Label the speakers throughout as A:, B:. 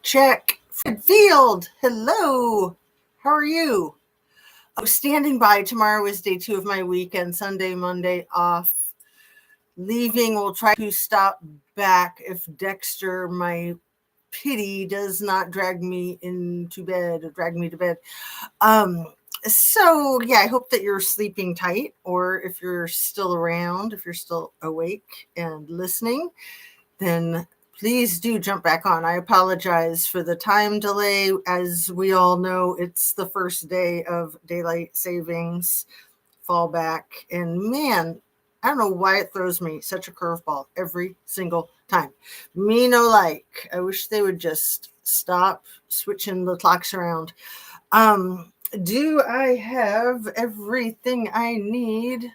A: Check. Fred Field. Hello. How are you? I'm standing by. Tomorrow is day 2 of my weekend. Sunday, Monday off. Leaving. We'll try to stop back if Dexter, my pity, does not drag me into bed or drag me to bed. So yeah, I hope that you're sleeping tight, or if you're still around, if you're still awake and listening, then please do jump back on. I apologize for the time delay. As we all know, it's the first day of daylight savings, fallback, and man, I don't know why it throws me such a curveball every single time. Me no like. I wish they would just stop switching the clocks around. Do I have everything I need?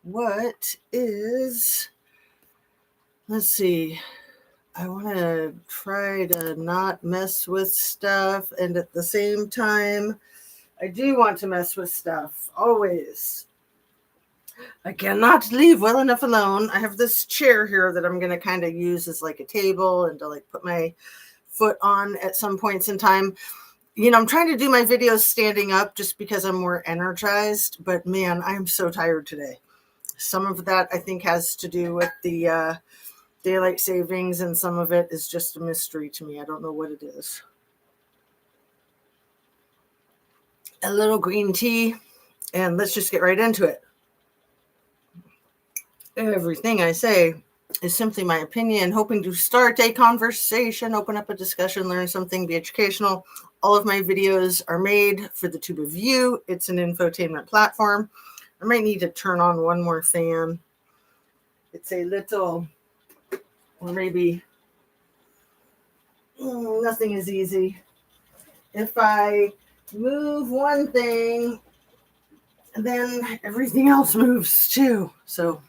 A: What is, let's see. I want to try to not mess with stuff, and at the same time, I do want to mess with stuff, always. I cannot leave well enough alone. I have this chair here that I'm going to kind of use as like a table and to like put my foot on at some points in time. You know, I'm trying to do my videos standing up just because I'm more energized, but man, I'm so tired today. Some of that I think has to do with the daylight savings, and some of it is just a mystery to me. I don't know what it is. A little green tea, and let's just get right into it. Everything I say is simply my opinion, hoping to start a conversation, open up a discussion, learn something, be educational. All of my videos are made for the tube of you. It's an infotainment platform. I might need to turn on one more fan. It's a little, or maybe nothing is easy. If I move one thing, then everything else moves too. So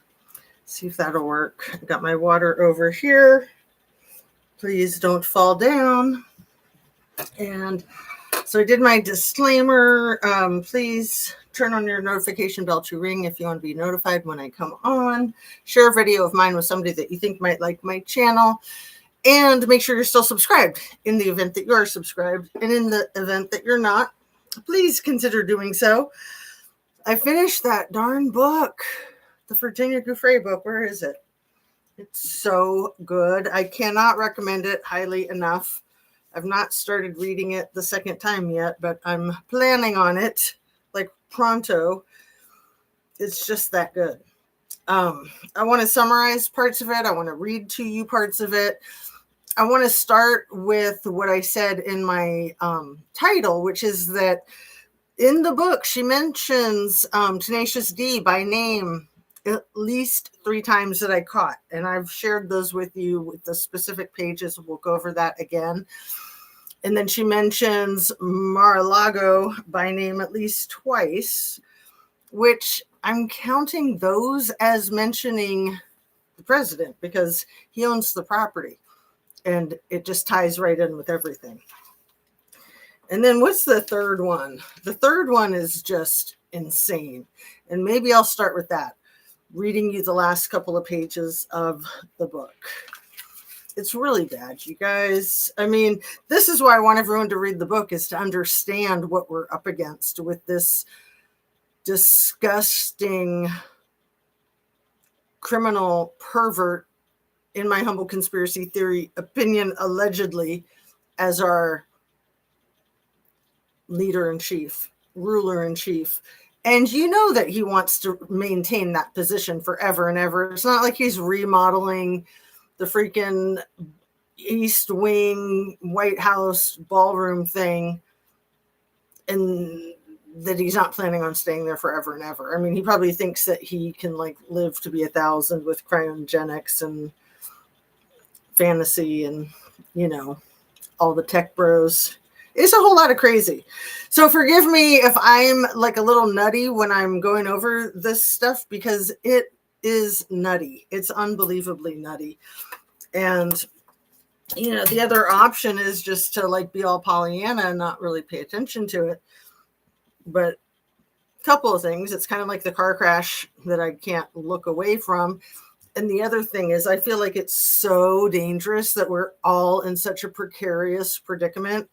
A: see if that'll work. I got my water over here. Please don't fall down. And so I did my disclaimer. Please turn on your notification bell to ring if you want to be notified when I come on. Share a video of mine with somebody that you think might like my channel. And make sure you're still subscribed in the event that you are subscribed. And in the event that you're not, please consider doing so. I finished that darn book, the Virginia Giuffre book. Where is it? It's so good. I cannot recommend it highly enough. I've not started reading it the second time yet, but I'm planning on it, like pronto. It's just that good. I want to summarize parts of it. I want to read to you parts of it. I want to start with what I said in my title, which is that in the book, she mentions Tenacious D by name at least 3 times that I caught. And I've shared those with you with the specific pages. We'll go over that again. And then she mentions Mar-a-Lago by name at least twice, which I'm counting those as mentioning the president because he owns the property. And it just ties right in with everything. And then what's the third one? The third one is just insane. And maybe I'll start with that, reading you the last couple of pages of the book. It's really bad, you guys. I mean, this is why I want everyone to read the book, is to understand what we're up against with this disgusting criminal pervert, in my humble conspiracy theory opinion, allegedly, as our leader-in-chief, ruler-in-chief. And you know that he wants to maintain that position forever and ever. It's not like he's remodeling the freaking East Wing White House ballroom thing and that he's not planning on staying there forever and ever. I mean, he probably thinks that he can like live to be 1,000 with cryogenics and fantasy and, you know, all the tech bros. It's a whole lot of crazy. So forgive me if I'm like a little nutty when I'm going over this stuff, because it is nutty. It's unbelievably nutty. And, you know, the other option is just to like be all Pollyanna and not really pay attention to it. But a couple of things. It's kind of like the car crash that I can't look away from. And the other thing is, I feel like it's so dangerous that we're all in such a precarious predicament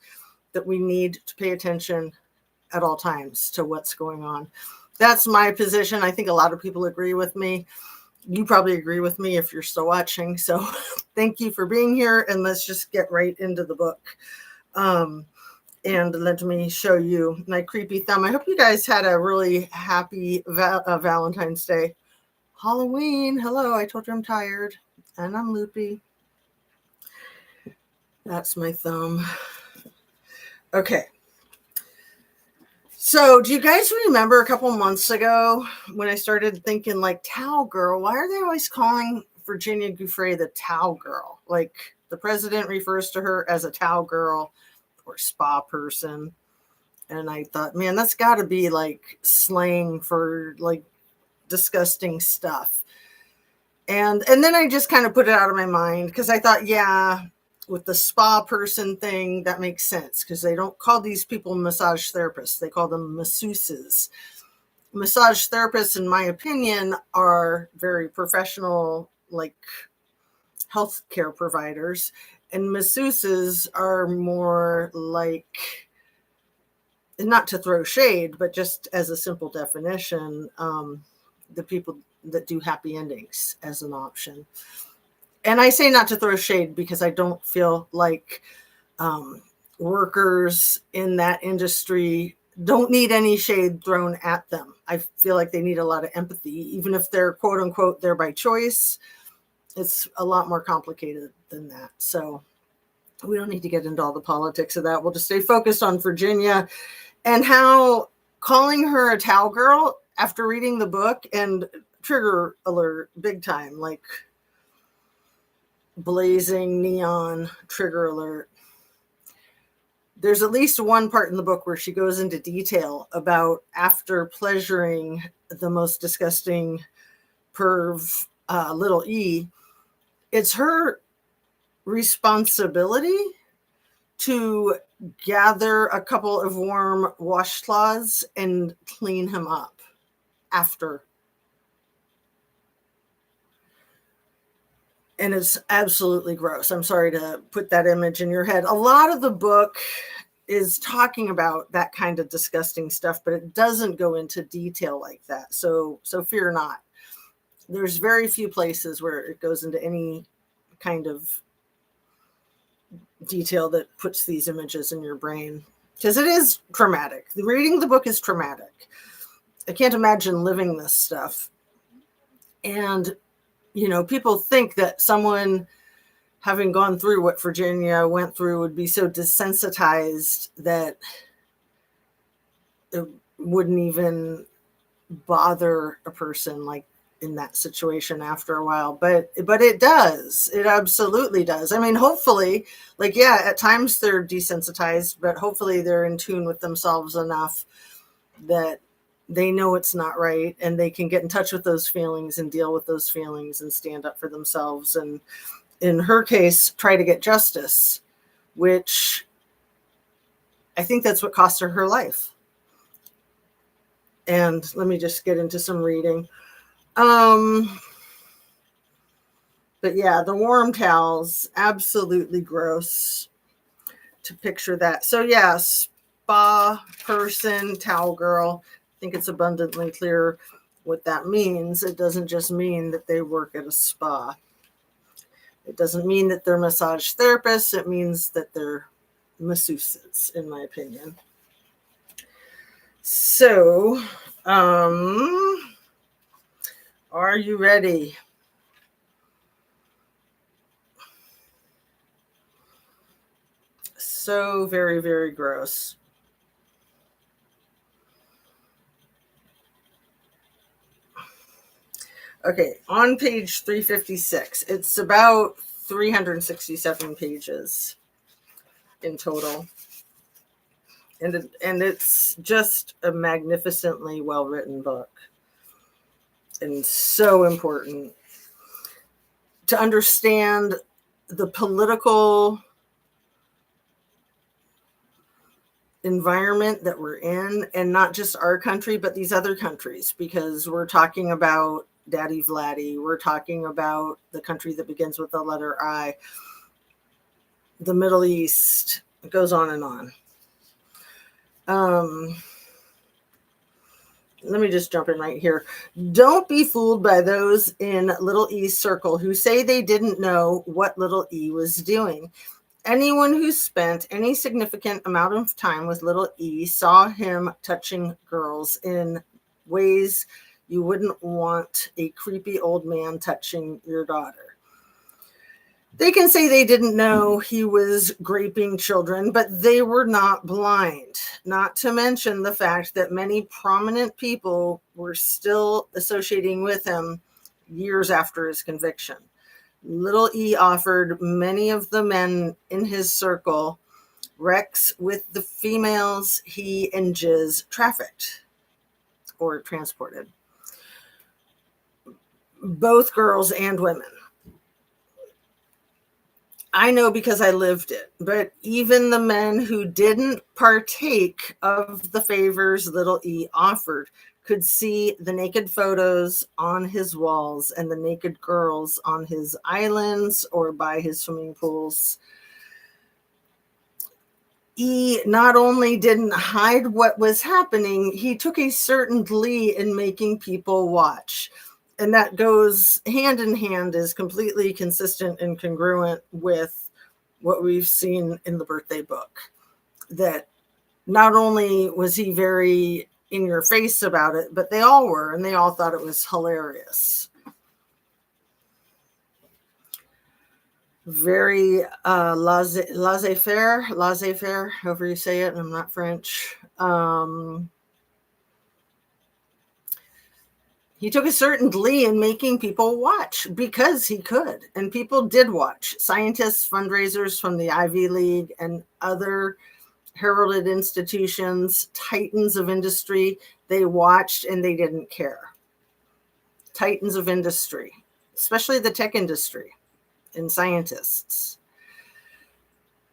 A: that we need to pay attention at all times to what's going on. That's my position. I think a lot of people agree with me. You probably agree with me if you're still watching. So thank you for being here. And let's just get right into the book. And let me show you my creepy thumb. I hope you guys had a really happy Valentine's Day. Halloween. Hello, I told you I'm tired and I'm loopy. That's my thumb. Okay. So do you guys remember a couple months ago when I started thinking like Towel Girl, why are they always calling Virginia Giuffre the Towel Girl? Like the president refers to her as a towel girl or spa person. And I thought, man, that's got to be like slang for like disgusting stuff. And then I just kind of put it out of my mind because I thought, yeah, with the spa person thing, that makes sense because they don't call these people massage therapists. They call them masseuses. Massage therapists, in my opinion, are very professional, like healthcare providers. And masseuses are more like, not to throw shade, but just as a simple definition, the people that do happy endings as an option. And I say not to throw shade because I don't feel like workers in that industry don't need any shade thrown at them. I feel like they need a lot of empathy, even if they're quote unquote there by choice. It's a lot more complicated than that. So we don't need to get into all the politics of that. We'll just stay focused on Virginia and how calling her a towel girl after reading the book, and trigger alert big time, like blazing neon trigger alert. There's at least one part in the book where she goes into detail about after pleasuring the most disgusting perv, little E, it's her responsibility to gather a couple of warm washcloths and clean him up after. And it's absolutely gross. I'm sorry to put that image in your head. A lot of the book is talking about that kind of disgusting stuff, but it doesn't go into detail like that. So fear not. There's very few places where it goes into any kind of detail that puts these images in your brain, because it is traumatic. Reading the book is traumatic. I can't imagine living this stuff. And, you know, people think that someone having gone through what Virginia went through would be so desensitized that it wouldn't even bother a person like in that situation after a while, but it does. It absolutely does. I mean, hopefully, like, yeah, at times they're desensitized, but hopefully they're in tune with themselves enough that they know it's not right and they can get in touch with those feelings and deal with those feelings and stand up for themselves. And in her case, try to get justice, which I think that's what cost her life. And let me just get into some reading. But yeah, the warm towels, absolutely gross to picture that. So yeah, spa person, towel girl. I think it's abundantly clear what that means. It doesn't just mean that they work at a spa. It doesn't mean that they're massage therapists. It means that they're masseuses, in my opinion. So, are you ready? So very, very gross. Okay, on page 356, it's about 367 pages in total. And it's just a magnificently well-written book. And so important to understand the political environment that we're in, and not just our country, but these other countries, because we're talking about Daddy Vladdy. We're talking about the country that begins with the letter I, the Middle East. It goes on and on. Let me just jump in right here. Don't be fooled by those in Little E's circle who say they didn't know what Little E was doing. Anyone who spent any significant amount of time with Little E saw him touching girls in ways you wouldn't want a creepy old man touching your daughter. They can say they didn't know he was raping children, but they were not blind. Not to mention the fact that many prominent people were still associating with him years after his conviction. Little E offered many of the men in his circle wrecks with the females he and Jiz trafficked or transported, both girls and women. I know because I lived it, but even the men who didn't partake of the favors Little E offered could see the naked photos on his walls and the naked girls on his islands or by his swimming pools. E not only didn't hide what was happening, he took a certain glee in making people watch. And that goes hand in hand, is completely consistent and congruent with what we've seen in the birthday book. That not only was he very in your face about it, but they all were, and they all thought it was hilarious. Very laissez-faire, however you say it. I'm not French. He took a certain glee in making people watch because he could, and people did watch. Scientists, fundraisers from the Ivy League and other heralded institutions, titans of industry, they watched and they didn't care. Titans of industry, especially the tech industry and scientists.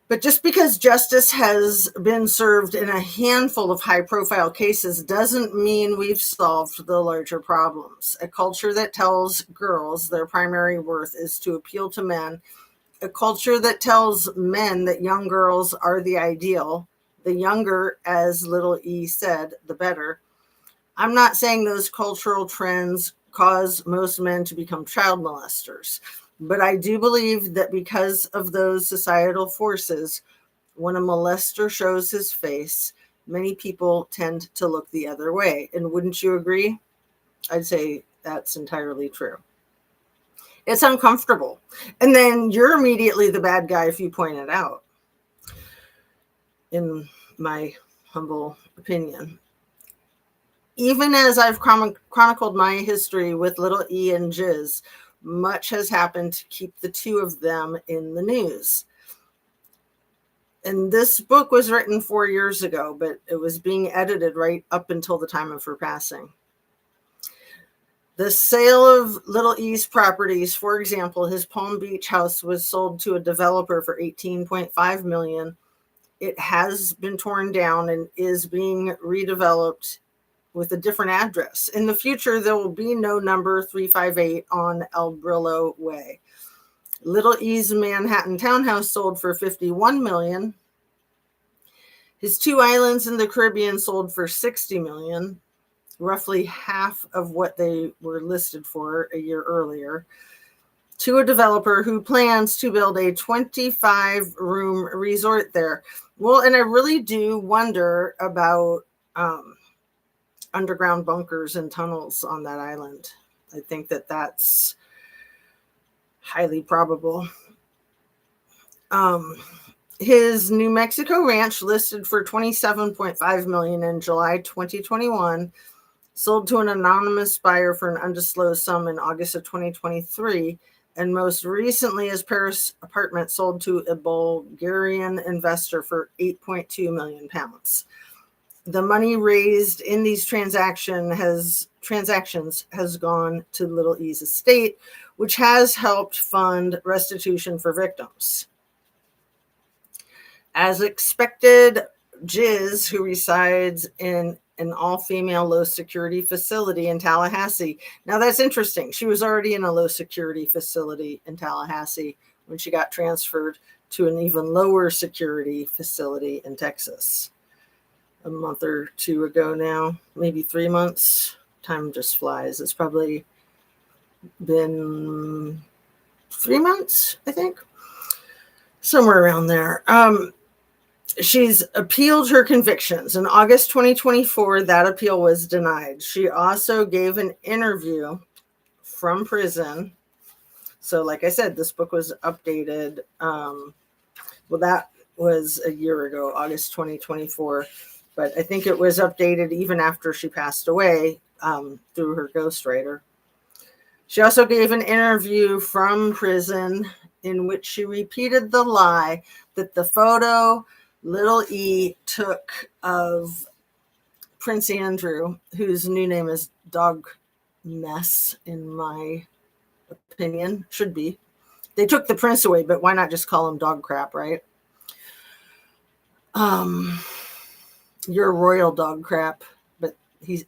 A: But just because justice has been served in a handful of high-profile cases doesn't mean we've solved the larger problems. A culture that tells girls their primary worth is to appeal to men, a culture that tells men that young girls are the ideal, the younger, as Little E said, the better. I'm not saying those cultural trends cause most men to become child molesters. But I do believe that because of those societal forces, when a molester shows his face, many people tend to look the other way. And wouldn't you agree? I'd say that's entirely true. It's uncomfortable. And then you're immediately the bad guy if you point it out, in my humble opinion. Even as I've chronicled my history with Little E and Jiz, much has happened to keep the two of them in the news. And this book was written 4 years ago, but it was being edited right up until the time of her passing. The sale of Little E's properties, for example, his Palm Beach house was sold to a developer for $18.5 million. It has been torn down and is being redeveloped with a different address. In the future, there will be no number 358 on El Brillo Way. Little E's Manhattan townhouse sold for $51 million. His 2 islands in the Caribbean sold for $60 million, roughly half of what they were listed for a year earlier, to a developer who plans to build a 25-room resort there. Well, and I really do wonder about underground bunkers and tunnels on that island. I think that that's highly probable. His New Mexico ranch, listed for $27.5 million in July 2021, sold to an anonymous buyer for an undisclosed sum in August of 2023. And most recently, his Paris apartment sold to a Bulgarian investor for 8.2 million pounds. The money raised in these transactions has gone to Little E's estate, which has helped fund restitution for victims. As expected, Jiz, who resides in an all-female low-security facility in Tallahassee. Now, that's interesting. She was already in a low-security facility in Tallahassee when she got transferred to an even lower security facility in Texas a month or two ago now, maybe 3 months. Time just flies. It's probably been 3 months, I think, somewhere around there. She's appealed her convictions. In August 2024, that appeal was denied. She also gave an interview from prison. So, like I said, this book was updated. Well, that was a year ago, August 2024. But I think it was updated even after she passed away through her ghostwriter. She also gave an interview from prison in which she repeated the lie that the photo Little E took of Prince Andrew, whose new name is Dog Mess, in my opinion, should be. They took the prince away, but why not just call him Dog Crap, right? You're royal dog crap, but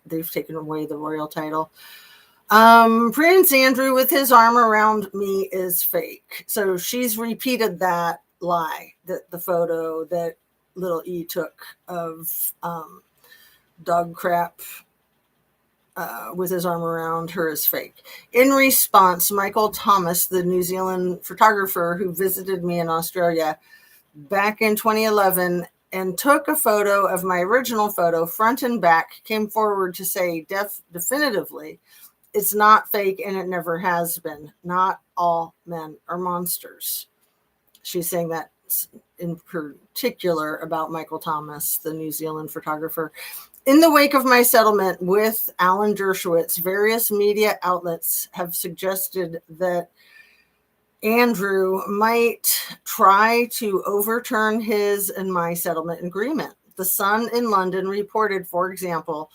A: they've taken away the royal title. Prince Andrew with his arm around me is fake. So she's repeated that lie, that the photo that Little E took of Dog Crap with his arm around her is fake. In response, Michael Thomas, the New Zealand photographer who visited me in Australia back in 2011 and took a photo of my original photo front and back, came forward to say definitively, it's not fake and it never has been. Not all men are monsters. She's saying that in particular about Michael Thomas, the New Zealand photographer. In the wake of my settlement with Alan Dershowitz, various media outlets have suggested that Andrew might try to overturn his and my settlement agreement. The Sun in London reported, for example,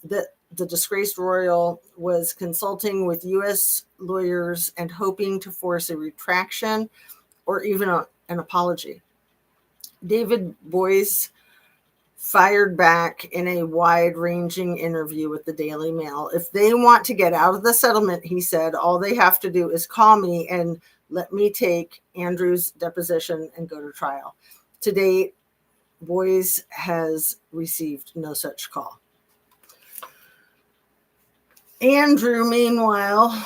A: that the disgraced royal was consulting with U.S. lawyers and hoping to force a retraction or even an apology. David Boies fired back in a wide-ranging interview with the Daily Mail. If they want to get out of the settlement, he said, all they have to do is call me and let me take Andrew's deposition and go to trial. To date, Boies has received no such call. Andrew, meanwhile,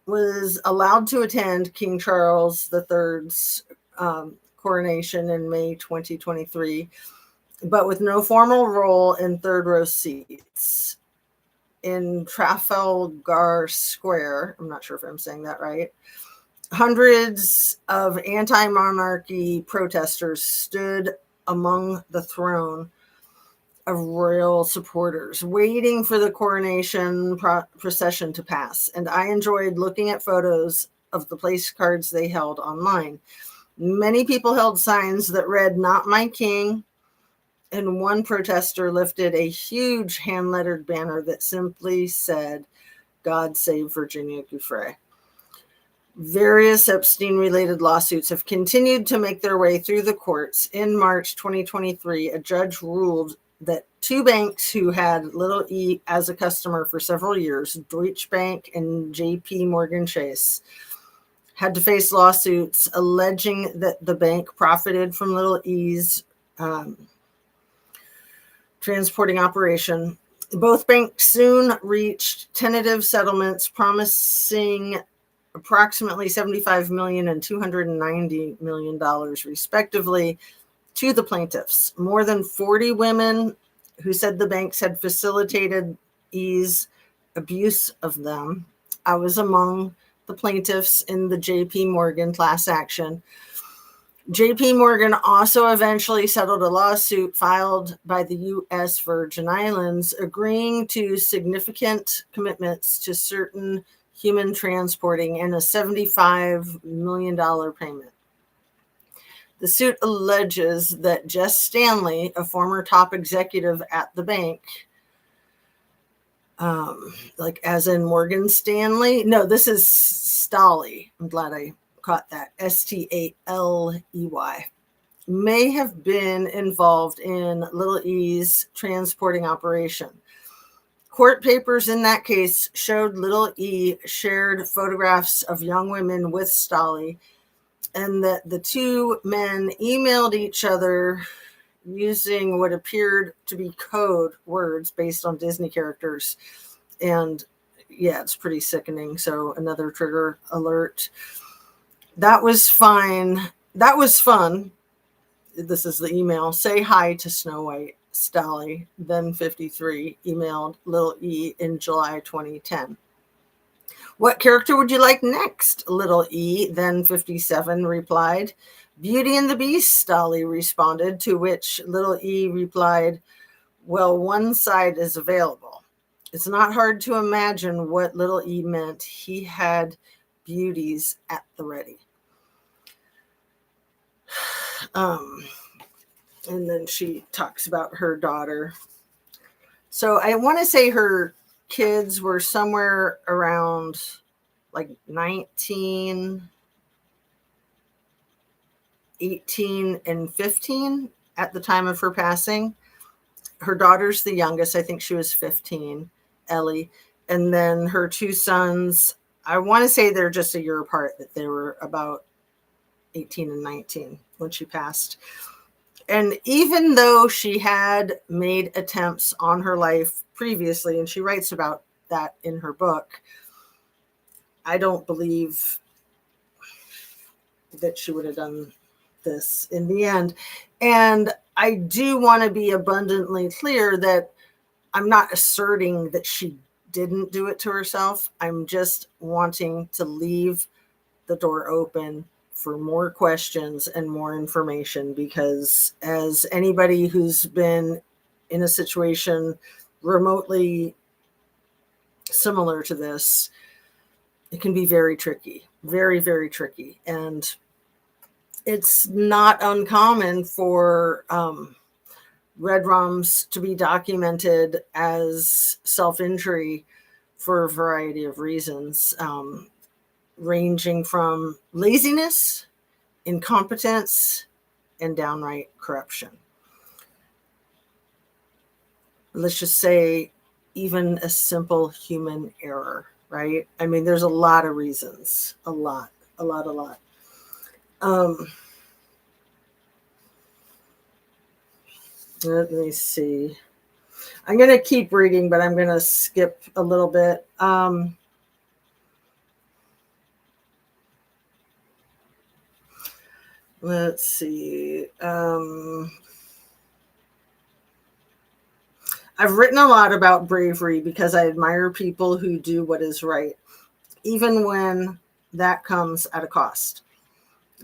A: was allowed to attend King Charles III's coronation in May 2023, but with no formal role in third row seats. In Trafalgar Square, I'm not sure if I'm saying that right, hundreds of anti-monarchy protesters stood among the throne of royal supporters, waiting for the coronation procession to pass. And I enjoyed looking at photos of the place cards they held online. Many people held signs that read, "Not my king," and one protester lifted a huge hand-lettered banner that simply said, "God save Virginia Giuffre." Various Epstein-related lawsuits have continued to make their way through the courts. In March 2023, a judge ruled that two banks who had Little E as a customer for several years, Deutsche Bank and JP Morgan Chase, had to face lawsuits alleging that the bank profited from Little E's transporting operation. Both banks soon reached tentative settlements promising approximately $75 million and $290 million, respectively, to the plaintiffs. More than 40 women who said the banks had facilitated E's abuse of them. I was among the plaintiffs in the JP Morgan class action. JP Morgan also eventually settled a lawsuit filed by the U.S. Virgin Islands, agreeing to significant commitments to certain human transporting and a $75 million payment. The suit alleges that Jess Stanley, a former top executive at the bank, like as in Morgan Stanley. No, this is Stalley. I'm glad I caught that. Staley, may have been involved in little E's transporting operation. Court papers in that case showed little E shared photographs of young women with Stolly, and that the two men emailed each other using what appeared to be code words based on Disney characters. And yeah, it's pretty sickening. So another trigger alert. That was fine. That was fun. This is the email. Say hi to Snow White. Stolly, then 53, emailed Little E in July 2010. What character would you like next? Little E, then 57, replied. Beauty and the Beast, Stolly responded, to which Little E replied, well, one side is available. It's not hard to imagine what Little E meant. He had beauties at the ready. And then she talks about her daughter. So I want to say her kids were somewhere around like 19, 18, and 15 at the time of her passing. Her daughter's the youngest. I think she was 15, Ellie. And then her two sons, I want to say they're just a year apart, that they were about 18 and 19 when she passed. And even though she had made attempts on her life previously, and she writes about that in her book, I don't believe that she would have done this in the end. And I do want to be abundantly clear that I'm not asserting that she didn't do it to herself. I'm just wanting to leave the door open for more questions and more information, because as anybody who's been in a situation remotely similar to this, it can be very tricky, very, very tricky. And it's not uncommon for red rums to be documented as self-injury for a variety of reasons, ranging from laziness, incompetence, and downright corruption. Let's just say even a simple human error, right? I mean, there's a lot of reasons, a lot. Let me see. I'm going to keep reading, but I'm going to skip a little bit. Let's see. I've written a lot about bravery because I admire people who do what is right, even when that comes at a cost.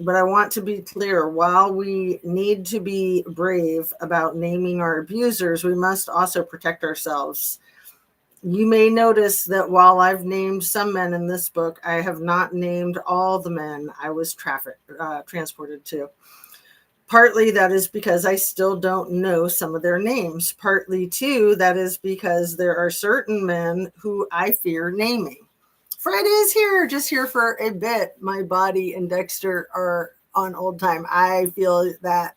A: But I want to be clear, while we need to be brave about naming our abusers, we must also protect ourselves. You may notice that while I've named some men in this book, I have not named all the men I was transported to. Partly that is because I still don't know some of their names. Partly, too, that is because there are certain men who I fear naming. Fred is here, just here for a bit. My body and Dexter are on old time. I feel that,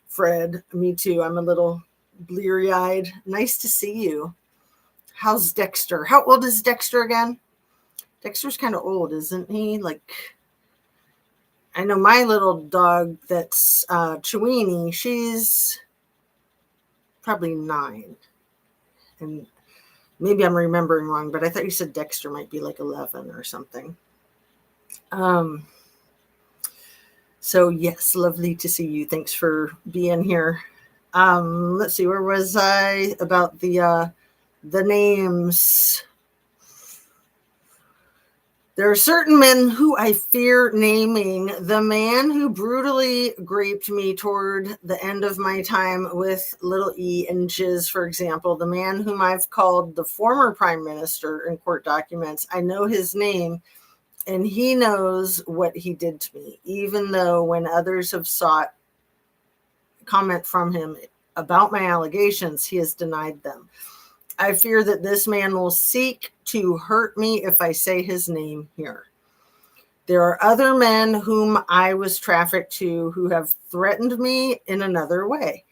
A: Fred. Me too. I'm a little bleary-eyed. Nice to see you. How's Dexter? How old is Dexter again? Dexter's kind of old, isn't he? Like, I know my little dog that's Chewini, she's probably 9. And maybe I'm remembering wrong, but I thought you said Dexter might be like 11 or something. So yes, lovely to see you. Thanks for being here. Let's see, where was I? About the names. There are certain men who I fear naming. The man who brutally raped me toward the end of my time with Little E and Jizz, for example, the man whom I've called the former prime minister in court documents. I know his name, and he knows what he did to me, even though when others have sought comment from him about my allegations, he has denied them. I fear that this man will seek to hurt me if I say his name here. There are other men whom I was trafficked to who have threatened me in another way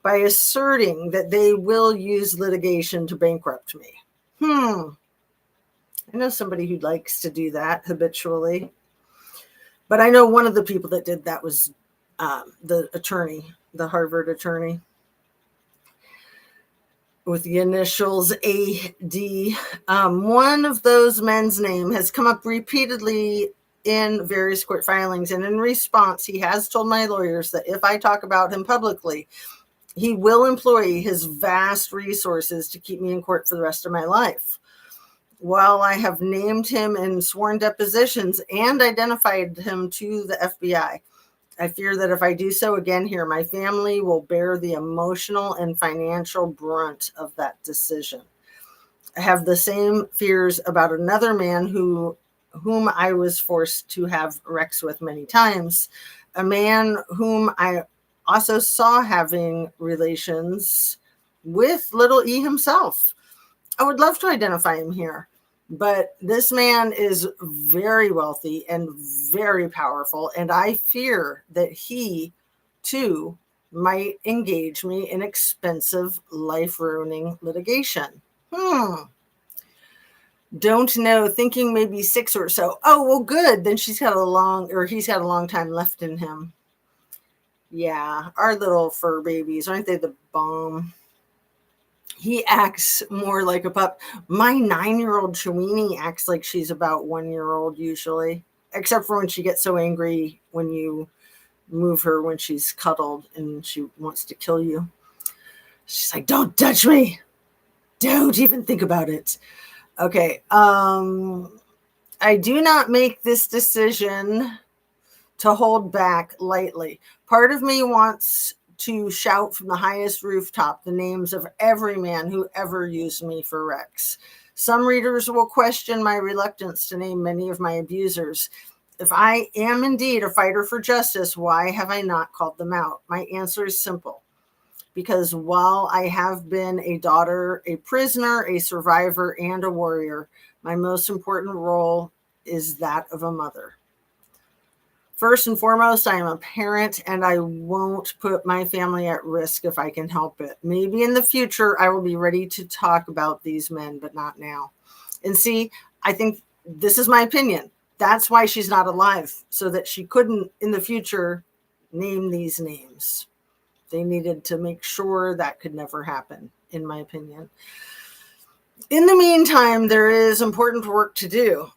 A: by asserting that they will use litigation to bankrupt me. I know somebody who likes to do that habitually. But I know one of the people that did that was the attorney, the Harvard attorney with the initials AD. One of those men's name has come up repeatedly in various court filings. And in response, he has told my lawyers that if I talk about him publicly, he will employ his vast resources to keep me in court for the rest of my life. While I have named him in sworn depositions and identified him to the FBI, I fear that if I do so again here, my family will bear the emotional and financial brunt of that decision. I have the same fears about another man whom I was forced to have Rex with many times, a man whom I also saw having relations with little E himself. I would love to identify him here, but this man is very wealthy and very powerful, and I fear that he, too, might engage me in expensive, life-ruining litigation. Don't know, thinking maybe 6 or so. Oh, well, good. Then he's got a long time left in him. Yeah, our little fur babies, aren't they the bomb? He acts more like a pup. My 9-year-old Chewini acts like she's about 1-year-old usually, except for when she gets so angry when you move her when she's cuddled and she wants to kill you. She's like, don't touch me. Don't even think about it. Okay. I do not make this decision to hold back lightly. Part of me wants to shout from the highest rooftop the names of every man who ever used me for Rex. Some readers will question my reluctance to name many of my abusers. If I am indeed a fighter for justice, why have I not called them out? My answer is simple. Because while I have been a daughter, a prisoner, a survivor, and a warrior, my most important role is that of a mother. First and foremost, I am a parent, and I won't put my family at risk if I can help it. Maybe in the future, I will be ready to talk about these men, but not now. And see, I think this is my opinion. That's why she's not alive, so that she couldn't, in the future, name these names. They needed to make sure that could never happen, in my opinion. In the meantime, there is important work to do.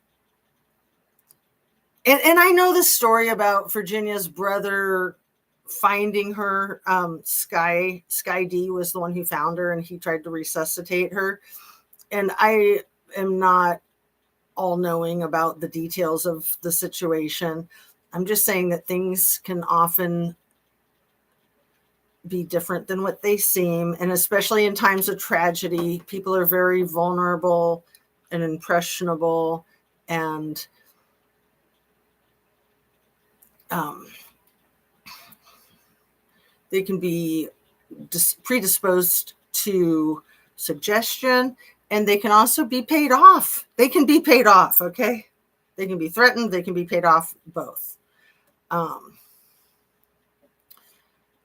A: And I know the story about Virginia's brother finding her. Sky D was the one who found her, and he tried to resuscitate her. And I am not all-knowing about the details of the situation. I'm just saying that things can often be different than what they seem. And especially in times of tragedy, people are very vulnerable and impressionable, and they can be predisposed to suggestion, and they can also be paid off. They can be paid off, okay? They can be threatened. They can be paid off, both.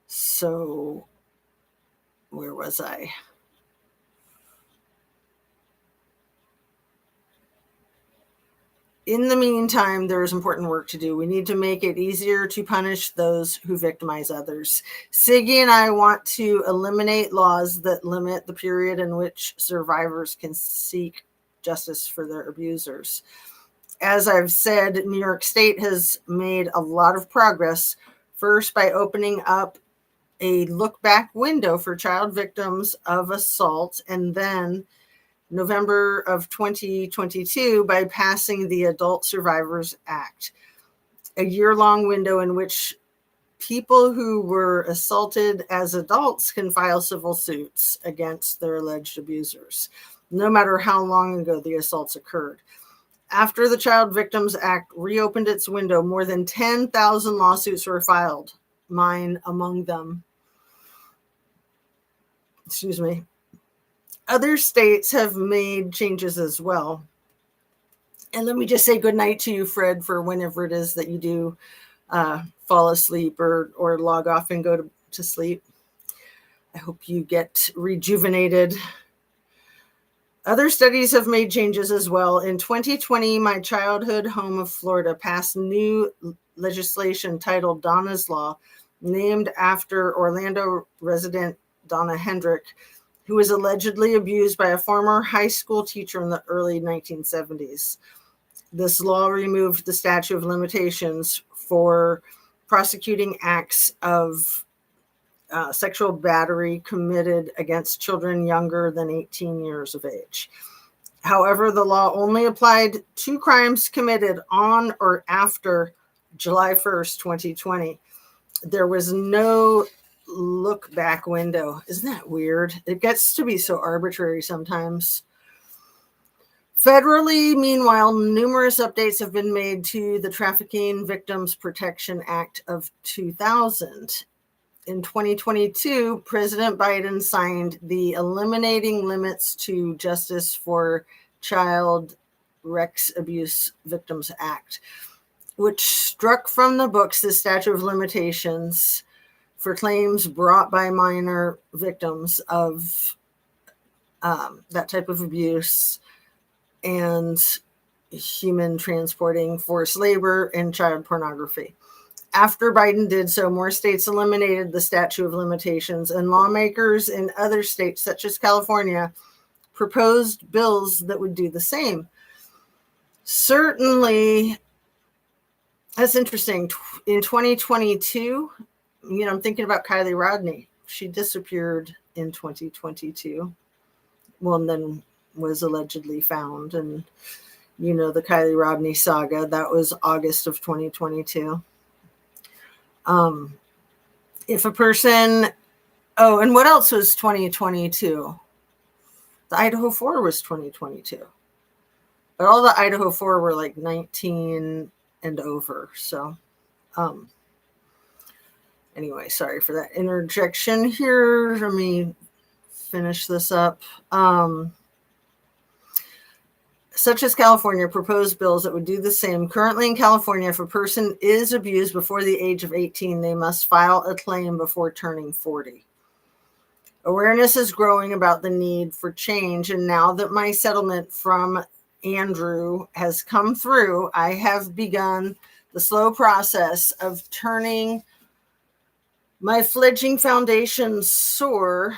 A: So where was I? In the meantime, there is important work to do. We need to make it easier to punish those who victimize others. Siggy and I want to eliminate laws that limit the period in which survivors can seek justice for their abusers. As I've said, New York State has made a lot of progress, first by opening up a look-back window for child victims of assault, and then November of 2022 by passing the Adult Survivors Act, a year-long window in which people who were assaulted as adults can file civil suits against their alleged abusers, no matter how long ago the assaults occurred. After the Child Victims Act reopened its window, more than 10,000 lawsuits were filed, mine among them. Excuse me. Other states have made changes as well. And let me just say good night to you, Fred, for whenever it is that you do fall asleep or log off and go to sleep. I hope you get rejuvenated. Other studies have made changes as well. In 2020, my childhood home of Florida passed new legislation titled Donna's Law, named after Orlando resident Donna Hendrick, who was allegedly abused by a former high school teacher in the early 1970s. This law removed the statute of limitations for prosecuting acts of sexual battery committed against children younger than 18 years of age. However, the law only applied to crimes committed on or after July 1st, 2020. There was no look back window. Isn't that weird? It gets to be so arbitrary sometimes. Federally, meanwhile, numerous updates have been made to the Trafficking Victims Protection Act of 2000. In 2022, President Biden signed the Eliminating Limits to Justice for Child Sex Abuse Victims Act, which struck from the books the statute of limitations for claims brought by minor victims of that type of abuse and human transporting, forced labor, and child pornography. After Biden did so, more states eliminated the statute of limitations, and lawmakers in other states, such as California, proposed bills that would do the same. Certainly, that's interesting. In 2022, I'm thinking about Kylie Rodney. She disappeared in 2022. Well, and then was allegedly found. And, the Kylie Rodney saga, that was August of 2022. If a person, and what else was 2022? The Idaho 4 was 2022. But all the Idaho 4 were like 19 and over. So, anyway, sorry for that interjection here. Let me finish this up. Such as California, proposed bills that would do the same. Currently in California, if a person is abused before the age of 18, they must file a claim before turning 40. Awareness is growing about the need for change, and now that my settlement from Andrew has come through, I have begun the slow process of turning my fledgling foundation SOAR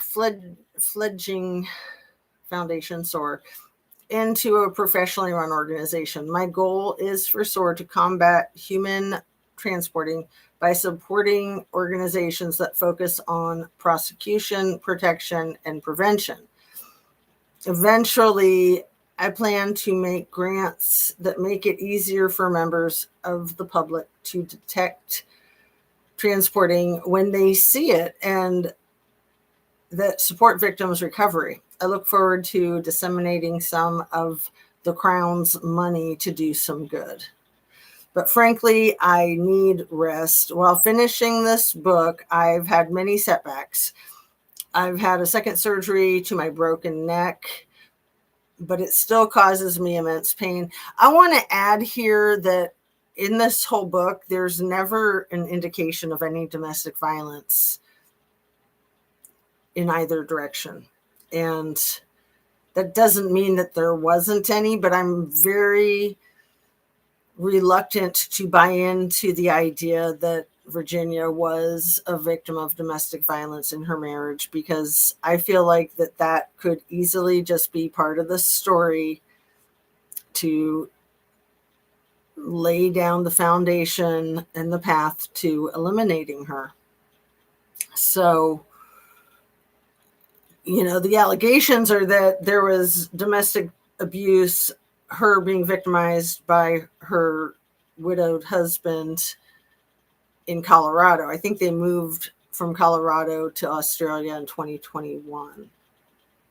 A: into a professionally run organization. My goal is for SOAR to combat human transporting by supporting organizations that focus on prosecution, protection, and prevention. Eventually, I plan to make grants that make it easier for members of the public to detect transporting when they see it and that support victims' recovery. I look forward to disseminating some of the Crown's money to do some good. But frankly, I need rest. While finishing this book, I've had many setbacks. I've had a second surgery to my broken neck, but it still causes me immense pain. I want to add here that in this whole book, there's never an indication of any domestic violence in either direction. And that doesn't mean that there wasn't any, but I'm very reluctant to buy into the idea that Virginia was a victim of domestic violence in her marriage, because I feel like that could easily just be part of the story to lay down the foundation and the path to eliminating her. So, the allegations are that there was domestic abuse, her being victimized by her widowed husband in Colorado. I think they moved from Colorado to Australia in 2021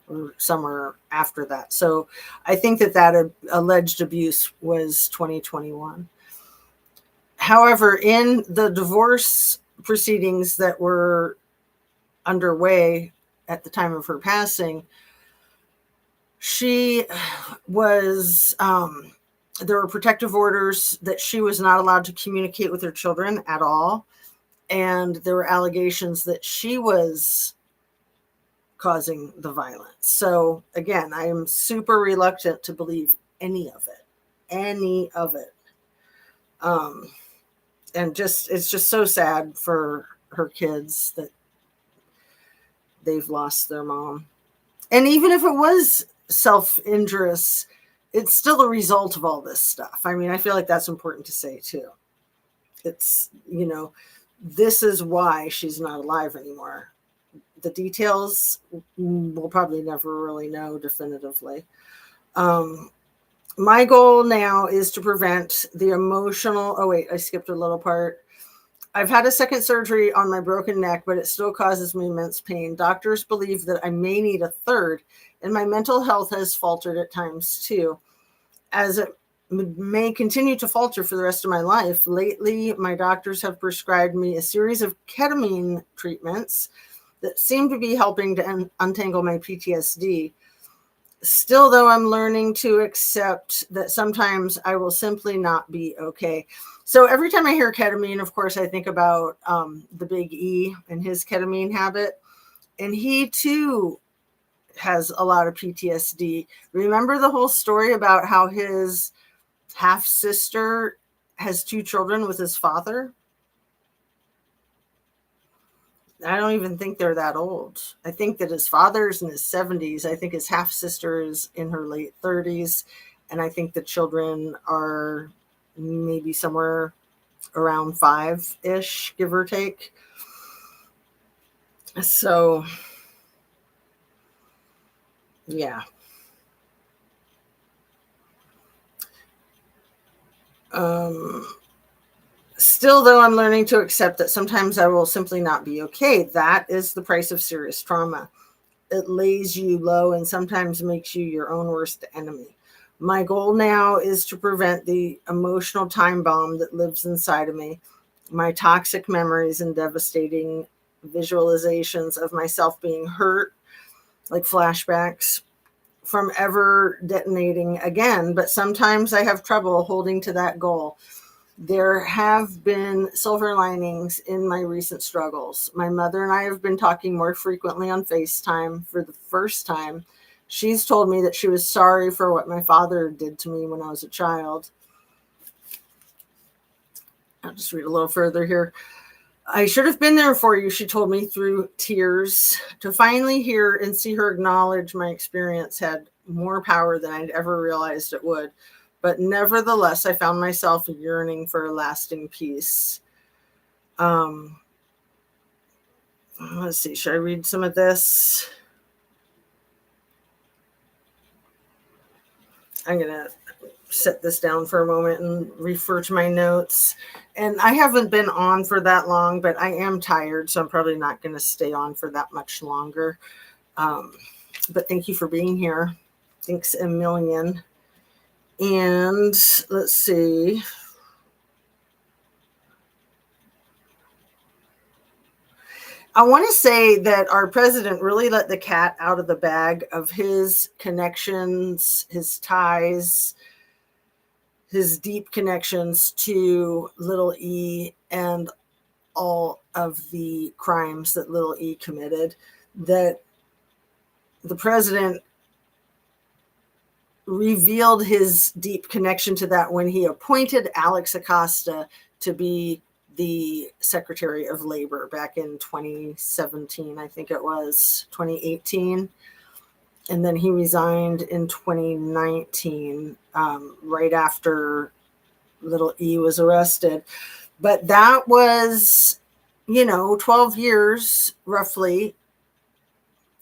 A: or somewhere after that. So I think that alleged abuse was 2021. However, in the divorce proceedings that were underway at the time of her passing, she was There were protective orders that she was not allowed to communicate with her children at all. And there were allegations that she was causing the violence. So again, I am super reluctant to believe any of it. And it's just so sad for her kids that they've lost their mom. And even if it was self-injurious, it's still a result of all this stuff. I mean, I feel like that's important to say too. It's, this is why she's not alive anymore. The details we'll probably never really know definitively. My goal now is to prevent the emotional. Oh, wait, I skipped a little part. I've had a second surgery on my broken neck, but it still causes me immense pain. Doctors believe that I may need a third, and my mental health has faltered at times too, as it may continue to falter for the rest of my life. Lately, my doctors have prescribed me a series of ketamine treatments that seem to be helping to untangle my PTSD. Still, though, I'm learning to accept that sometimes I will simply not be okay. So every time I hear ketamine, of course, I think about the Big E and his ketamine habit. And he, too, has a lot of PTSD. Remember the whole story about how his half-sister has 2 children with his father? I don't even think they're that old. I think that his father's in his 70s. I think his half-sister is in her late 30s. And I think the children are maybe somewhere around 5-ish, give or take. So, yeah. Still, though, I'm learning to accept that sometimes I will simply not be okay. That is the price of serious trauma. It lays you low and sometimes makes you your own worst enemy. My goal now is to prevent the emotional time bomb that lives inside of me, my toxic memories and devastating visualizations of myself being hurt, like flashbacks, from ever detonating again. But sometimes I have trouble holding to that goal. There have been silver linings in my recent struggles. My mother and I have been talking more frequently on FaceTime for the first time. She's told me that she was sorry for what my father did to me when I was a child. I'll just read a little further here. I should have been there for you, she told me through tears. To finally hear and see her acknowledge my experience had more power than I'd ever realized it would. But nevertheless, I found myself yearning for a lasting peace. Let's see, should I read some of this? I'm going to set this down for a moment and refer to my notes. And I haven't been on for that long, but I am tired, so I'm probably not going to stay on for that much longer. But thank you for being here. Thanks a million. And let's see. I want to say that our president really let the cat out of the bag of his connections, his ties, his deep connections to Little E and all of the crimes that Little E committed. That the president revealed his deep connection to that when he appointed Alex Acosta to be the Secretary of Labor back in 2017, I think it was 2018. And then he resigned in 2019, right after Little E was arrested. But that was, 12 years, roughly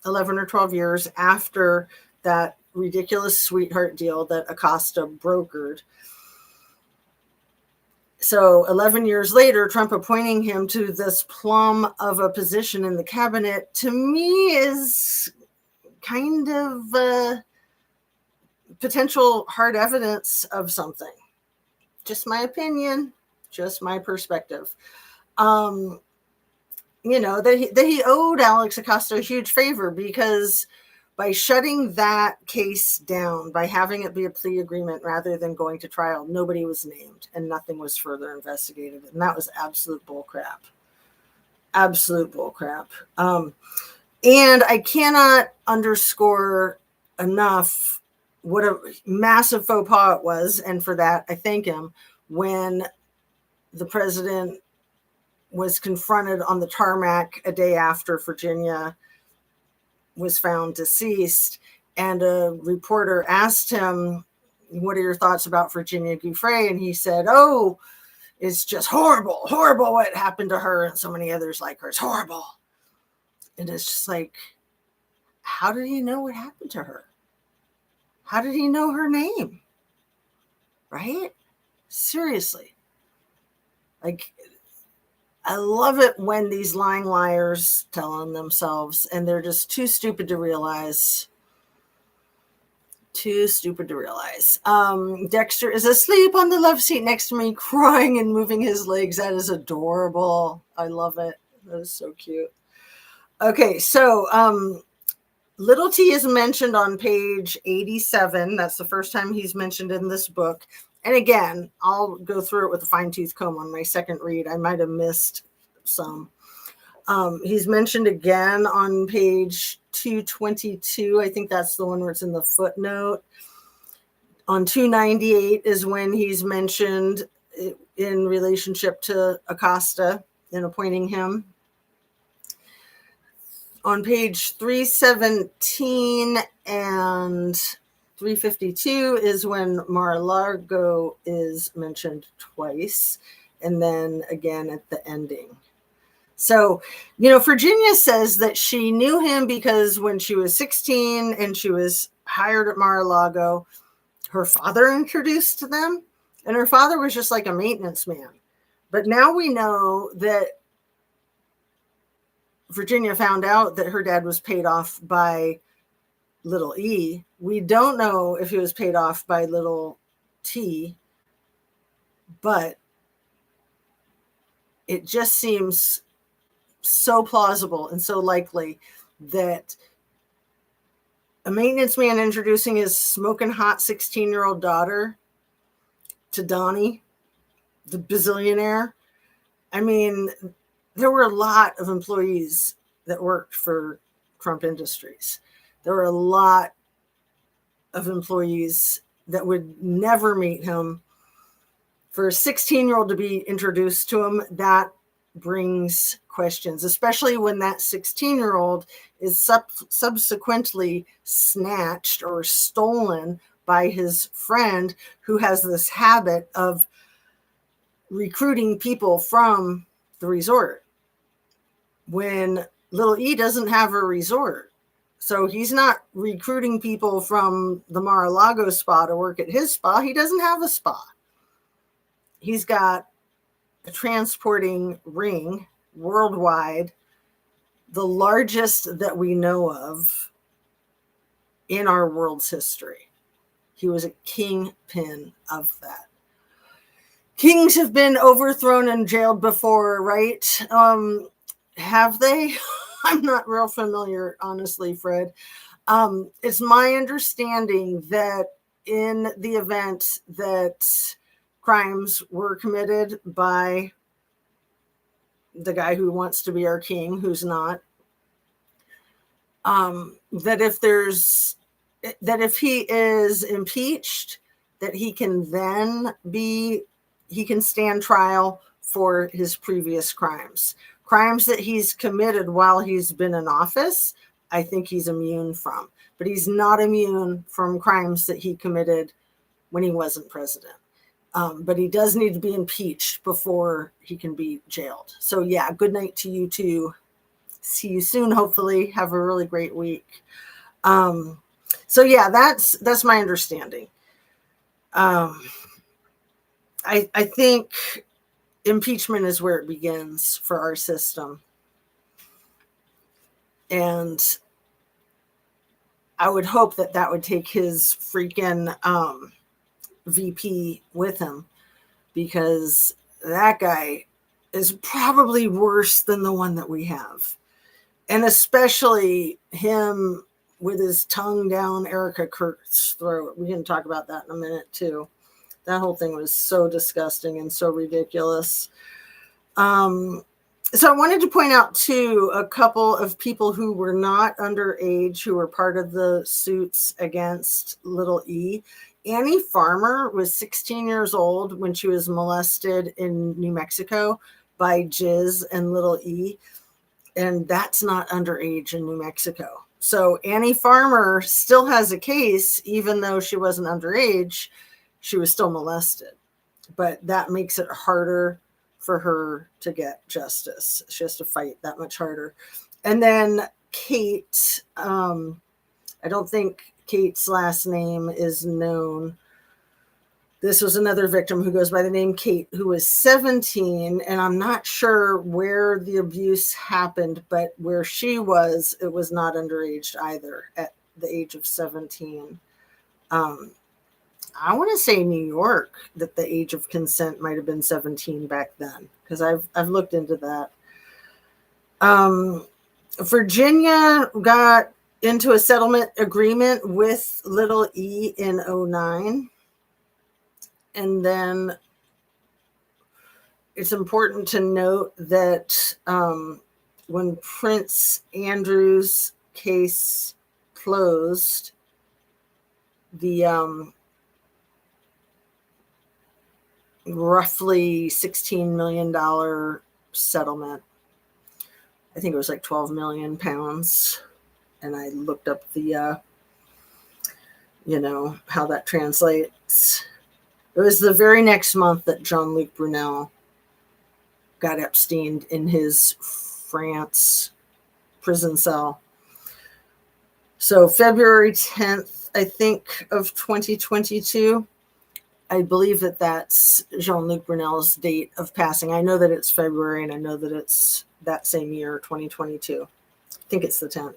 A: 11 or 12 years after that ridiculous sweetheart deal that Acosta brokered. So 11 years later, Trump appointing him to this plum of a position in the cabinet, to me, is kind of potential hard evidence of something. Just my opinion, just my perspective. That he owed Alex Acosta a huge favor, because by shutting that case down, by having it be a plea agreement rather than going to trial, nobody was named and nothing was further investigated. And that was absolute bullcrap. Absolute bullcrap. And I cannot underscore enough what a massive faux pas it was. And for that, I thank him, when the president was confronted on the tarmac a day after Virginia was found deceased. And a reporter asked him, what are your thoughts about Virginia Giuffre? And he said, oh, it's just horrible, horrible what happened to her and so many others like her. It's horrible. And it's just like, how did he know what happened to her? How did he know her name? Right? Seriously. Like, I love it when these lying liars tell on themselves and they're just too stupid to realize. Too stupid to realize. Dexter is asleep on the love seat next to me, crying and moving his legs. That is adorable. I love it. That is so cute. Okay, so Little T is mentioned on page 87. That's the first time he's mentioned in this book. And again, I'll go through it with a fine-tooth comb on my second read. I might have missed some. He's mentioned again on page 222. I think that's the one where it's in the footnote. On 298 is when he's mentioned in relationship to Acosta in appointing him. On page 317 and 352 is when Mar-a-Lago is mentioned twice, and then again at the ending. So, Virginia says that she knew him because when she was 16 and she was hired at Mar-a-Lago, her father introduced to them, and her father was just like a maintenance man. But now we know that Virginia found out that her dad was paid off by Little E. We don't know if he was paid off by Little T, but it just seems so plausible and so likely that a maintenance man introducing his smoking hot 16-year-old daughter to Donnie, the bazillionaire. I mean, there were a lot of employees that worked for Crump Industries. There were a lot of employees that would never meet him. For a 16-year-old to be introduced to him, that brings questions, especially when that 16-year-old is subsequently snatched or stolen by his friend who has this habit of recruiting people from the resort when Little E doesn't have a resort. So he's not recruiting people from the Mar-a-Lago spa to work at his spa. He doesn't have a spa. He's got a transporting ring worldwide, the largest that we know of in our world's history. He was a kingpin of that. Kings have been overthrown and jailed before, right? Have they? I'm not real familiar, honestly, Fred. It's my understanding that in the event that crimes were committed by the guy who wants to be our king, who's not, that if he is impeached, that he can stand trial for his previous crimes. Crimes that he's committed while he's been in office, I think he's immune from. But he's not immune from crimes that he committed when he wasn't president. But he does need to be impeached before he can be jailed. So yeah, good night to you too. See you soon, hopefully. Have a really great week. So yeah, that's my understanding. I think impeachment is where it begins for our system. And I would hope that would take his freaking VP with him, because that guy is probably worse than the one that we have. And especially him with his tongue down Erica Kurtz's throat. We can talk about that in a minute too. That whole thing was so disgusting and so ridiculous. So I wanted to point out too a couple of people who were not underage who were part of the suits against little E. Annie Farmer was 16 years old when she was molested in New Mexico by Jizz and little E. And that's not underage in New Mexico. So Annie Farmer still has a case, even though she wasn't underage, she was still molested. But that makes it harder for her to get justice. She has to fight that much harder. And then Kate, I don't think Kate's last name is known. This was another victim who goes by the name Kate, who was 17, and I'm not sure where the abuse happened, but where she was, it was not underage either at the age of 17. I want to say New York, that the age of consent might have been 17 back then, because I've looked into that. Virginia got into a settlement agreement with little E in 2009. And then it's important to note that when Prince Andrew's case closed, the roughly $16 million settlement, I think it was like 12 million pounds. And I looked up the, how that translates. It was the very next month that Jean-Luc Brunel got Epstein in his France prison cell. So February 10th, I think, of 2022, I believe that that's Jean-Luc Brunel's date of passing. I know that it's February, and I know that it's that same year, 2022. I think it's the 10th.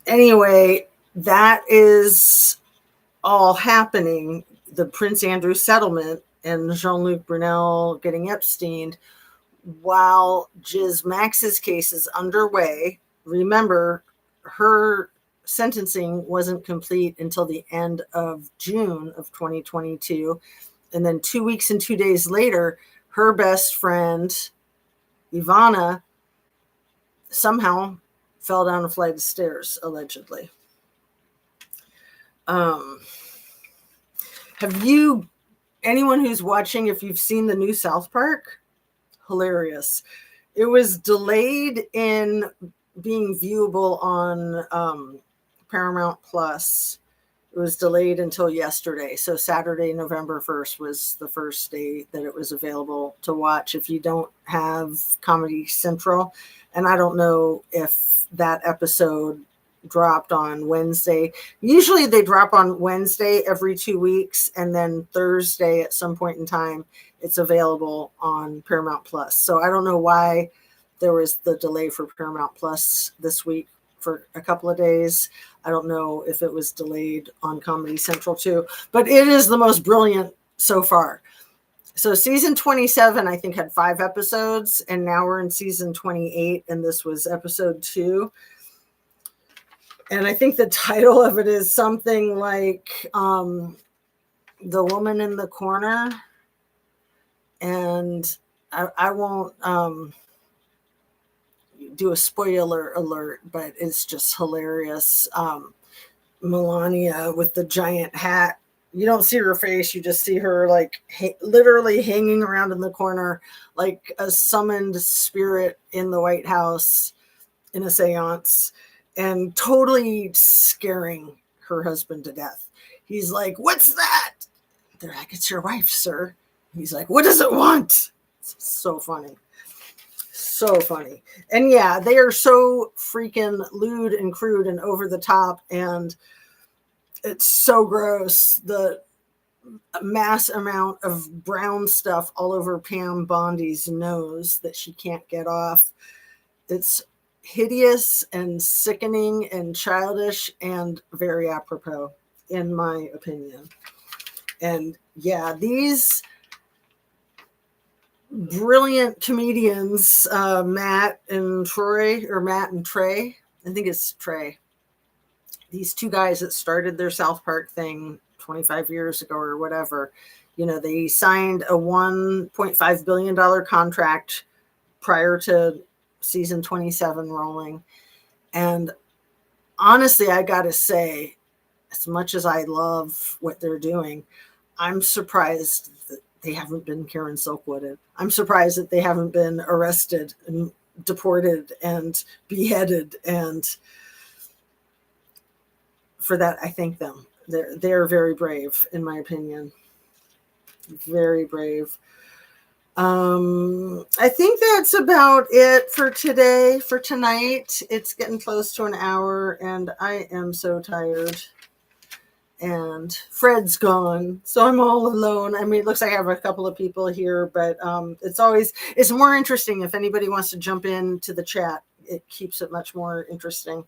A: Anyway, that is all happening, the Prince Andrew settlement and Jean-Luc Brunel getting Epstein, while Jiz Max's case is underway. Remember, her sentencing wasn't complete until the end of June of 2022. And then 2 weeks and 2 days later, her best friend, Ivana, somehow fell down a flight of stairs, allegedly. Have you, anyone who's watching, if you've seen the new South Park, hilarious. It was delayed in being viewable on Paramount Plus. It was delayed until yesterday. So Saturday, November 1st was the first day that it was available to watch if you don't have Comedy Central. And I don't know if that episode dropped on Wednesday. Usually they drop on Wednesday every 2 weeks, and then Thursday at some point in time it's available on Paramount Plus. So I don't know why there was the delay for Paramount Plus this week for a couple of days. I don't know if it was delayed on Comedy Central too, but it is the most brilliant so far. So season 27, I think, had 5 episodes, and now we're in season 28, and this was episode 2. And I think the title of it is something like The Woman in the Corner. And I won't do a spoiler alert, but it's just hilarious. Melania with the giant hat. You don't see her face. You just see her like literally hanging around in the corner like a summoned spirit in the White House in a seance, and totally scaring her husband to death. He's like, "What's that?" They're like, "It's your wife, sir." He's like, "What does it want?" It's so funny. So funny. And yeah, they are so freaking lewd and crude and over the top, and it's so gross. The mass amount of brown stuff all over Pam Bondi's nose that she can't get off. It's hideous and sickening and childish and very apropos, in my opinion. And yeah, these brilliant comedians, Matt and Trey, I think it's Trey. These two guys that started their South Park thing 25 years ago or whatever, they signed a $1.5 billion contract prior to season 27 rolling. And honestly, I got to say, as much as I love what they're doing, I'm surprised that they haven't been Karen Silkwooded. I'm surprised that they haven't been arrested and deported and beheaded. And for that, I thank them. They're very brave, in my opinion. Very brave. I think that's about it for today, for tonight. It's getting close to an hour, and I am so tired. And Fred's gone, so I'm all alone. I mean, it looks like I have a couple of people here, but it's more interesting if anybody wants to jump into the chat. It keeps it much more interesting.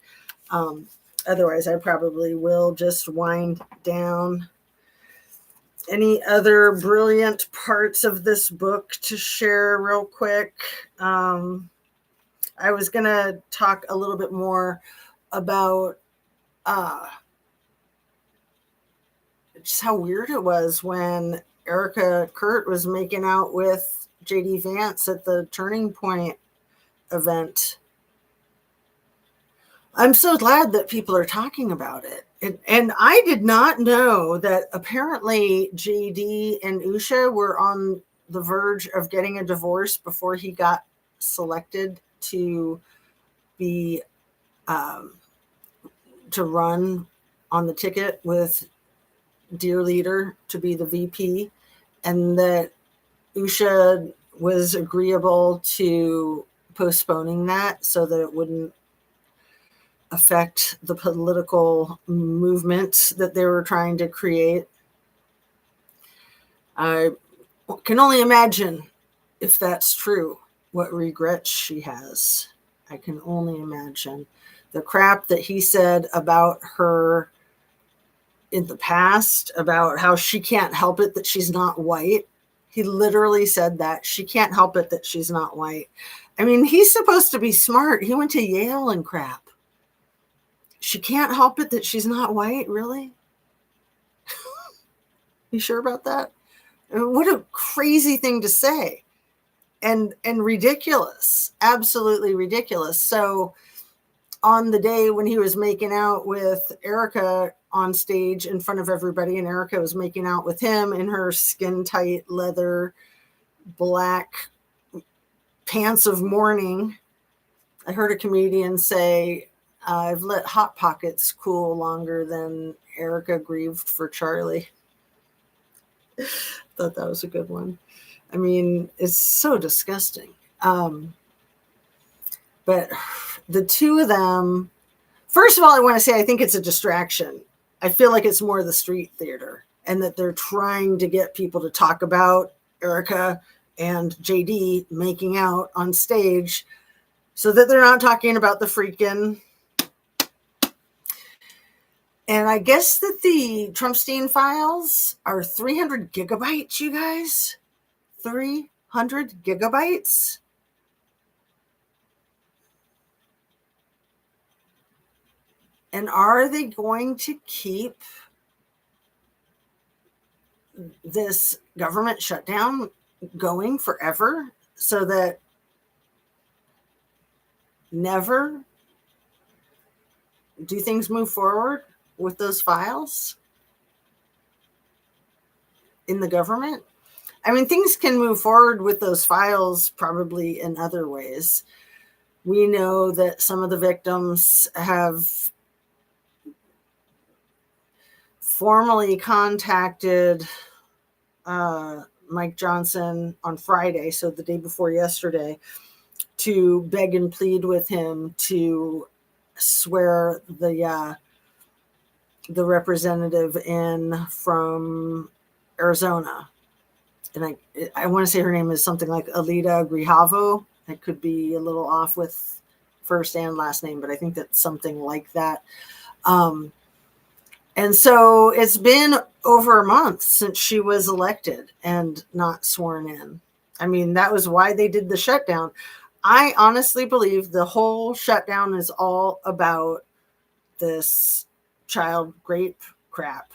A: Otherwise, I probably will just wind down. Any other brilliant parts of this book to share real quick? I was going to talk a little bit more about just how weird it was when Erica Kurt was making out with JD Vance at the Turning Point event. I'm so glad that people are talking about it. And I did not know that apparently JD and Usha were on the verge of getting a divorce before he got selected to be to run on the ticket with Dear Leader to be the VP, and that Usha was agreeable to postponing that so that it wouldn't affect the political movement that they were trying to create. I can only imagine, if that's true, what regrets she has. I can only imagine the crap that he said about her in the past, about how she can't help it that she's not white. He literally said that she can't help it that she's not white. I mean, he's supposed to be smart. He went to Yale and crap. She can't help it that she's not white, really? You sure about that? I mean, what a crazy thing to say. And ridiculous. Absolutely ridiculous. So on the day when he was making out with Erica on stage in front of everybody, and Erica was making out with him in her skin tight leather black pants of mourning, I heard a comedian say, I've let Hot Pockets cool longer than Erica grieved for Charlie. Thought that was a good one. I mean, it's so disgusting. But the two of them, first of all, I want to say I think it's a distraction. I feel like it's more the street theater, and that they're trying to get people to talk about Erica and JD making out on stage so that they're not talking about the freaking. And I guess that the Trumpstein files are 300 gigabytes, you guys. 300 gigabytes. And are they going to keep this government shutdown going forever so that never do things move forward with those files in the government? I mean, things can move forward with those files probably in other ways. We know that some of the victims have formally contacted Mike Johnson on Friday, so the day before yesterday, to beg and plead with him to swear the representative in from Arizona. And I want to say her name is something like Alida Grijalvo. I could be a little off with first and last name, but I think that's something like that. And so it's been over a month since she was elected and not sworn in. I mean, that was why they did the shutdown. I honestly believe the whole shutdown is all about this child rape crap.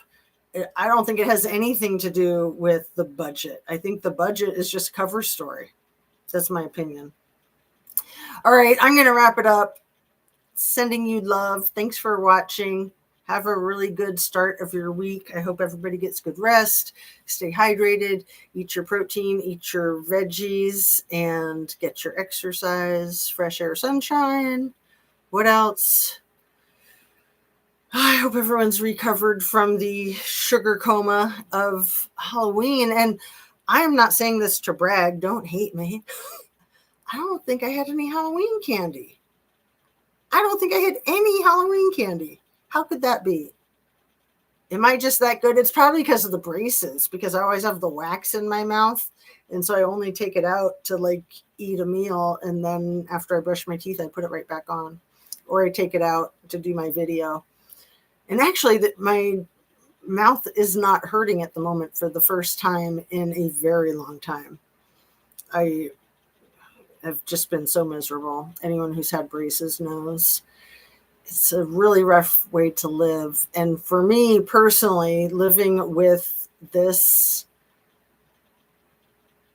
A: I don't think it has anything to do with the budget. I think the budget is just cover story. That's my opinion. All right, I'm going to wrap it up. Sending you love. Thanks for watching. Have a really good start of your week. I hope everybody gets good rest. Stay hydrated. Eat your protein. Eat your veggies. And get your exercise. Fresh air, sunshine. What else? I hope everyone's recovered from the sugar coma of Halloween. And I'm not saying this to brag. Don't hate me. I don't think I had any Halloween candy. I don't think I had any Halloween candy. How could that be? Am I just that good? It's probably because of the braces, because I always have the wax in my mouth. And so I only take it out to like eat a meal. And then after I brush my teeth, I put it right back on. Or I take it out to do my video. And actually, my mouth is not hurting at the moment for the first time in a very long time. I have just been so miserable. Anyone who's had braces knows it's a really rough way to live. And for me personally, living with this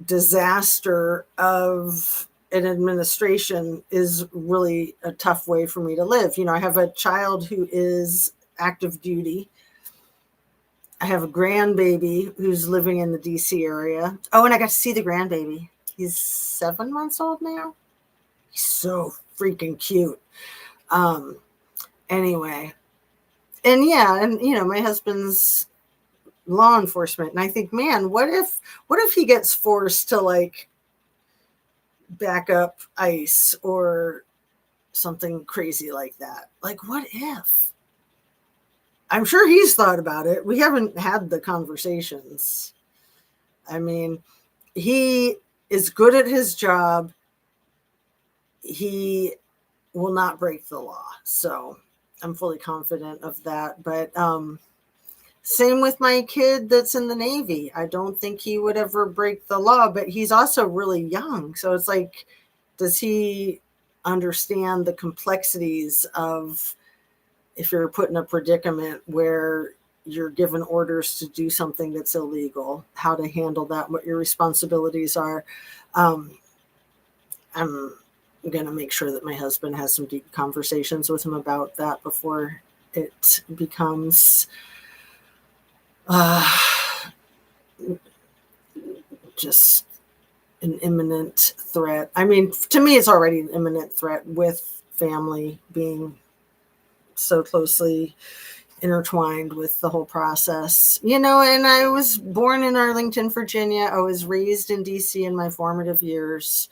A: disaster of an administration is really a tough way for me to live. You know, I have a child who is active duty. I have a grandbaby who's living in the DC area. Oh, and I got to see the grandbaby. He's 7 months old now. He's so freaking cute. Anyway, and yeah, and you know, my husband's law enforcement, and I think, man, what if he gets forced to like back up ICE or something crazy like that? Like, what if? I'm sure he's thought about it. We haven't had the conversations. I mean, he is good at his job. He will not break the law. So I'm fully confident of that. But same with my kid that's in the Navy. I don't think he would ever break the law, but he's also really young. So it's like, does he understand the complexities of if you're put in a predicament where you're given orders to do something that's illegal, how to handle that, what your responsibilities are? I'm going to make sure that my husband has some deep conversations with him about that before it becomes just an imminent threat. I mean, to me, it's already an imminent threat with family being so closely intertwined with the whole process, you know. And I was born in Arlington, Virginia. I was raised in DC in my formative years.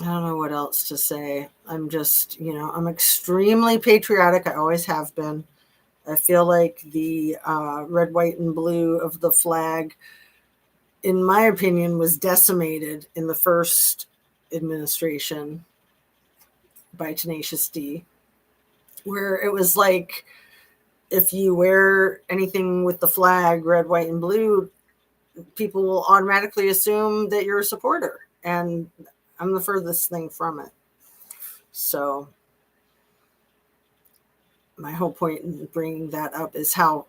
A: I don't know what else to say. I'm just, you know, I'm extremely patriotic. I always have been. I feel like the red, white, and blue of the flag, in my opinion, was decimated in the first administration by Tenacious D, where it was like, if you wear anything with the flag, red, white, and blue, people will automatically assume that you're a supporter. And I'm the furthest thing from it. So my whole point in bringing that up is how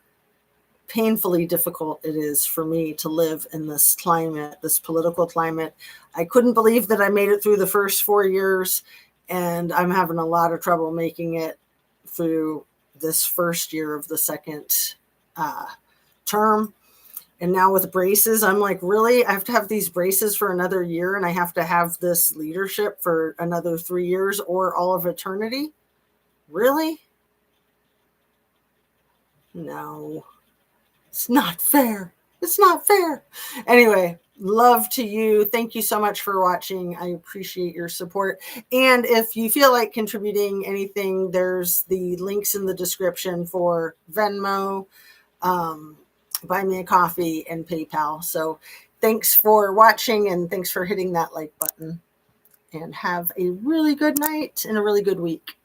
A: painfully difficult it is for me to live in this climate, this political climate. I couldn't believe that I made it through the first 4 years, and I'm having a lot of trouble making it through this first year of the second term. And now with braces, I'm like, really? I have to have these braces for another year, and I have to have this leadership for another 3 years or all of eternity? Really? No. It's not fair. It's not fair. Anyway, love to you. Thank you so much for watching. I appreciate your support. And if you feel like contributing anything, there's the links in the description for Venmo, Buy Me a Coffee, and PayPal. So thanks for watching, and thanks for hitting that like button. And have a really good night and a really good week.